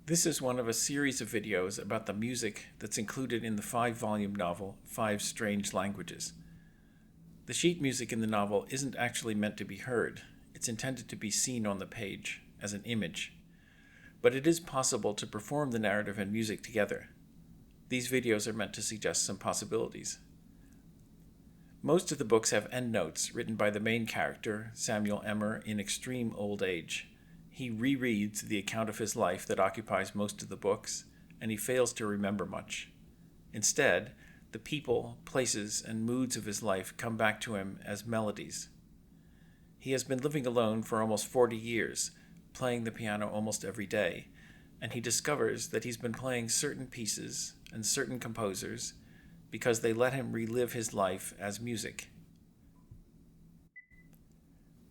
This is one of a series of videos about the music that's included in the 5-volume novel, 5 Strange Languages. The sheet music in the novel isn't actually meant to be heard. It's intended to be seen on the page, as an image. But it is possible to perform the narrative and music together. These videos are meant to suggest some possibilities. Most of the books have endnotes written by the main character, Samuel Emmer, in extreme old age. He rereads the account of his life that occupies most of the books, and he fails to remember much. Instead, the people, places, and moods of his life come back to him as melodies. He has been living alone for almost 40 years, playing the piano almost every day, and he discovers that he's been playing certain pieces and certain composers because they let him relive his life as music.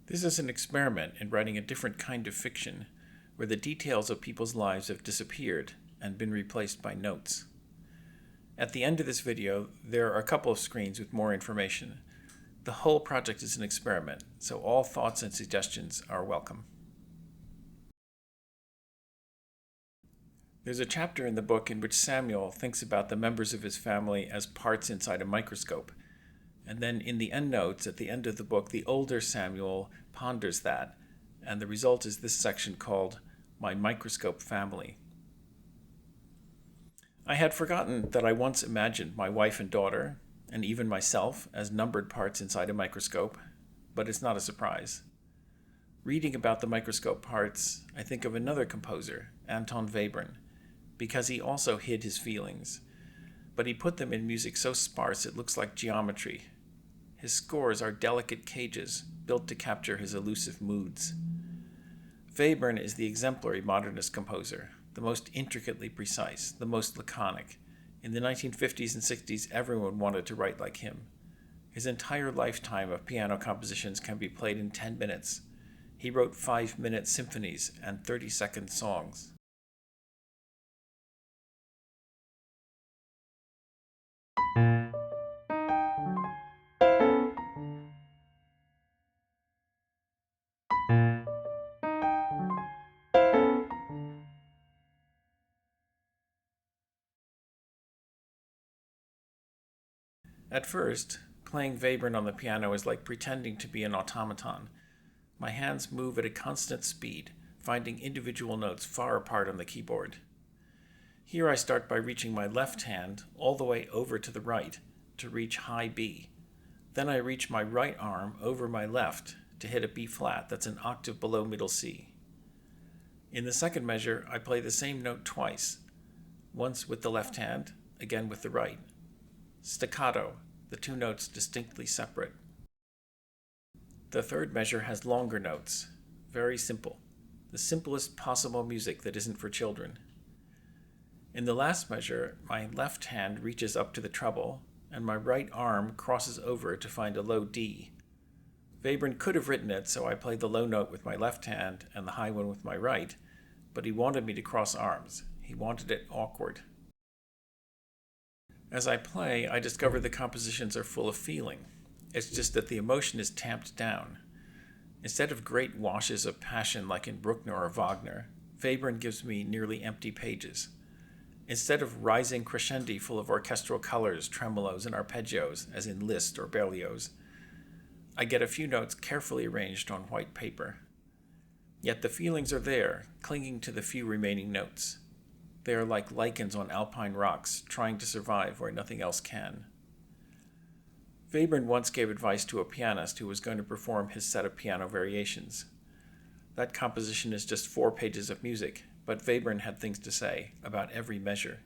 This is an experiment in writing a different kind of fiction, where the details of people's lives have disappeared and been replaced by notes. At the end of this video, there are a couple of screens with more information. The whole project is an experiment, so all thoughts and suggestions are welcome. There's a chapter in the book in which Samuel thinks about the members of his family as parts inside a microscope. And then in the endnotes at the end of the book, the older Samuel ponders that, and the result is this section called My Microscope Family. I had forgotten that I once imagined my wife and daughter, and even myself, as numbered parts inside a microscope, but it's not a surprise. Reading about the microscope parts, I think of another composer, Anton Webern, because he also hid his feelings, but he put them in music so sparse it looks like geometry. His scores are delicate cages built to capture his elusive moods. Webern is the exemplary modernist composer, the most intricately precise, the most laconic. In the 1950s and 60s, everyone wanted to write like him. His entire lifetime of piano compositions can be played in 10 minutes. He wrote 5-minute symphonies and 30-second songs. At first, playing Webern on the piano is like pretending to be an automaton. My hands move at a constant speed, finding individual notes far apart on the keyboard. Here I start by reaching my left hand all the way over to the right to reach high B. Then I reach my right arm over my left to hit a B flat that's an octave below middle C. In the second measure, I play the same note twice, once with the left hand, again with the right. Staccato, the two notes distinctly separate. The third measure has longer notes, very simple, the simplest possible music that isn't for children. In the last measure, my left hand reaches up to the treble, and my right arm crosses over to find a low D. Webern could have written it so I played the low note with my left hand and the high one with my right, but he wanted me to cross arms. He wanted it awkward. As I play, I discover the compositions are full of feeling. It's just that the emotion is tamped down. Instead of great washes of passion like in Bruckner or Wagner, Webern gives me nearly empty pages. Instead of rising crescendi full of orchestral colors, tremolos, and arpeggios, as in Liszt or Berlioz, I get a few notes carefully arranged on white paper. Yet the feelings are there, clinging to the few remaining notes. They are like lichens on alpine rocks, trying to survive where nothing else can. Webern once gave advice to a pianist who was going to perform his set of piano variations. That composition is just 4 pages of music, but Webern had things to say about every measure.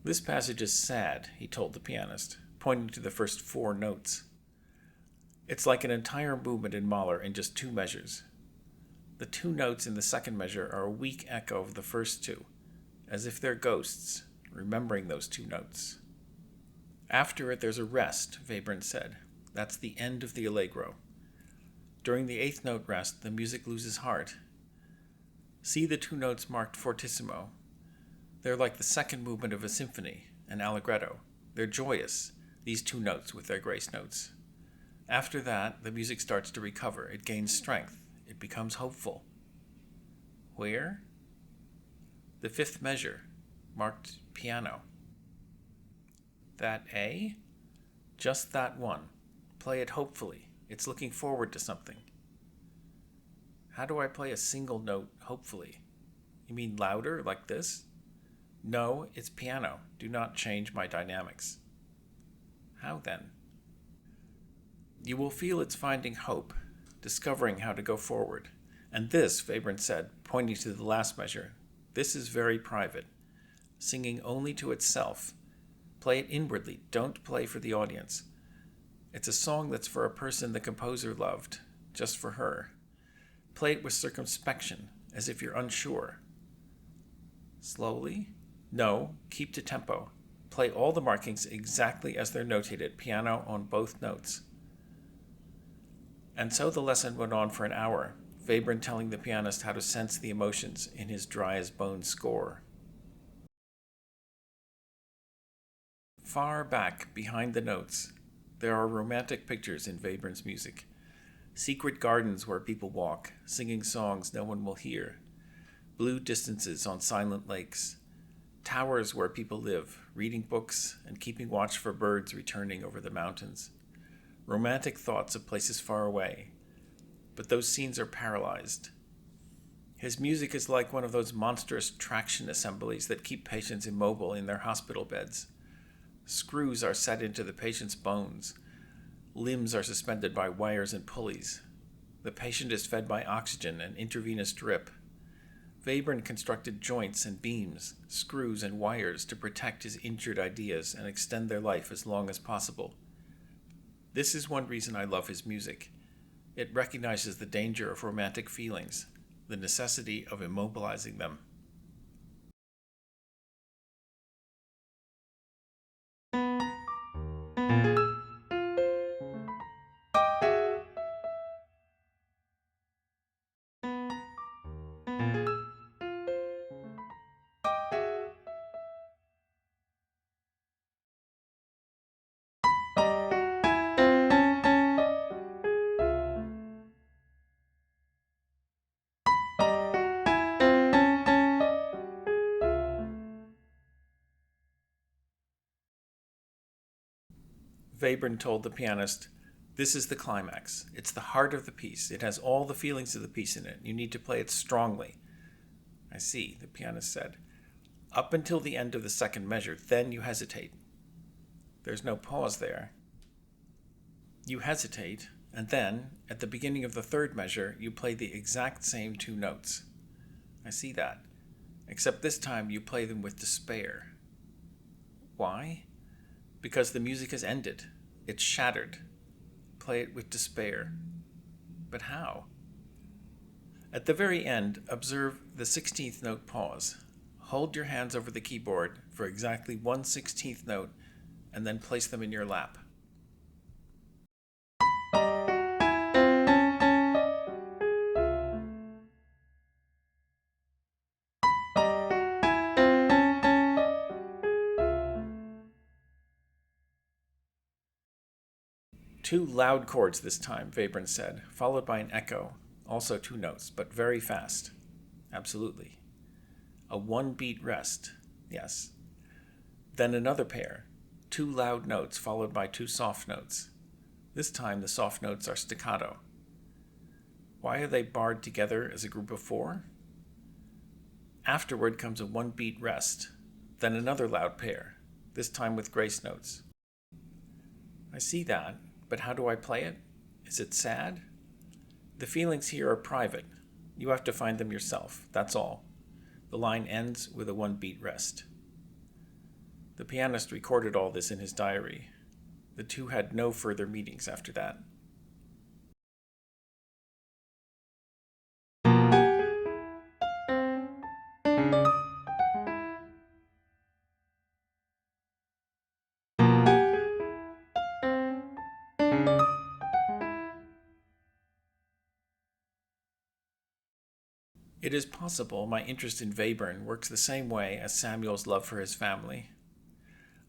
This passage is sad, he told the pianist, pointing to the first 4 notes. It's like an entire movement in Mahler in just 2 measures. The 2 notes in the second measure are a weak echo of the first 2, as if they're ghosts, remembering those 2 notes. After it, there's a rest, Webern said. That's the end of the allegro. During the 8th note rest, the music loses heart. See the two notes marked fortissimo. They're like the second movement of a symphony, an allegretto. They're joyous, these two notes with their grace notes. After that, the music starts to recover. It gains strength. It becomes hopeful. Where? The fifth measure, marked piano. That A? Just that one. Play it hopefully. It's looking forward to something. How do I play a single note hopefully? You mean louder, like this? No, it's piano. Do not change my dynamics. How then? You will feel it's finding hope, discovering how to go forward. And this, Webern said, pointing to the last measure, this is very private. Singing only to itself. Play it inwardly. Don't play for the audience. It's a song that's for a person the composer loved, just for her. Play it with circumspection, as if you're unsure. Slowly? No, keep to tempo. Play all the markings exactly as they're notated, piano on both notes. And so the lesson went on for an hour, Webern telling the pianist how to sense the emotions in his dry-as-bone score. Far back, behind the notes, there are romantic pictures in Webern's music. Secret gardens where people walk, singing songs no one will hear. Blue distances on silent lakes. Towers where people live, reading books and keeping watch for birds returning over the mountains. Romantic thoughts of places far away. But those scenes are paralyzed. His music is like one of those monstrous traction assemblies that keep patients immobile in their hospital beds. Screws are set into the patient's bones. Limbs are suspended by wires and pulleys. The patient is fed by oxygen and intravenous drip. Webern constructed joints and beams, screws and wires to protect his injured ideas and extend their life as long as possible. This is one reason I love his music. It recognizes the danger of romantic feelings, the necessity of immobilizing them. Webern told the pianist, "This is the climax. It's the heart of the piece. It has all the feelings of the piece in it. You need to play it strongly." "I see," the pianist said. "Up until the end of the second measure, then you hesitate." "There's no pause there." "You hesitate, and then, at the beginning of the third measure, you play the exact same two notes." "I see that. Except this time you play them with despair." "Why?" "Because the music has ended. It's shattered. Play it with despair." "But how?" At the very end, observe the 16th note pause. Hold your hands over the keyboard for exactly 1/16th note, and then place them in your lap. Two loud chords this time, Webern said, followed by an echo, also two notes, but very fast. Absolutely. A one-beat rest, yes. Then another pair, two loud notes followed by two soft notes. This time the soft notes are staccato. Why are they barred together as a group of four? Afterward comes a one-beat rest, then another loud pair, this time with grace notes. I see that. But how do I play it? Is it sad? The feelings here are private. You have to find them yourself, that's all. The line ends with a one-beat rest. The pianist recorded all this in his diary. The two had no further meetings after that. It is possible my interest in Webern works the same way as Samuel's love for his family.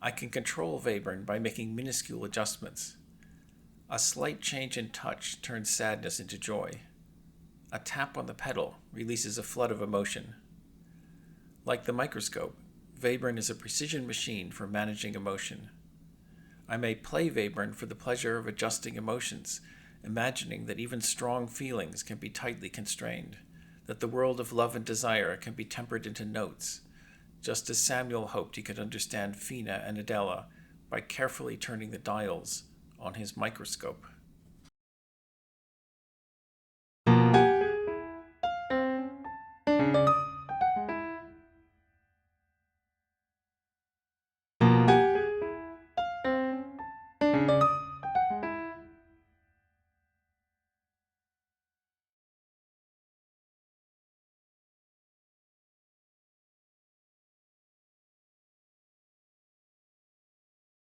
I can control Webern by making minuscule adjustments. A slight change in touch turns sadness into joy. A tap on the pedal releases a flood of emotion. Like the microscope, Webern is a precision machine for managing emotion. I may play Webern for the pleasure of adjusting emotions, imagining that even strong feelings can be tightly constrained, that the world of love and desire can be tempered into notes, just as Samuel hoped he could understand Fina and Adela by carefully turning the dials on his microscope.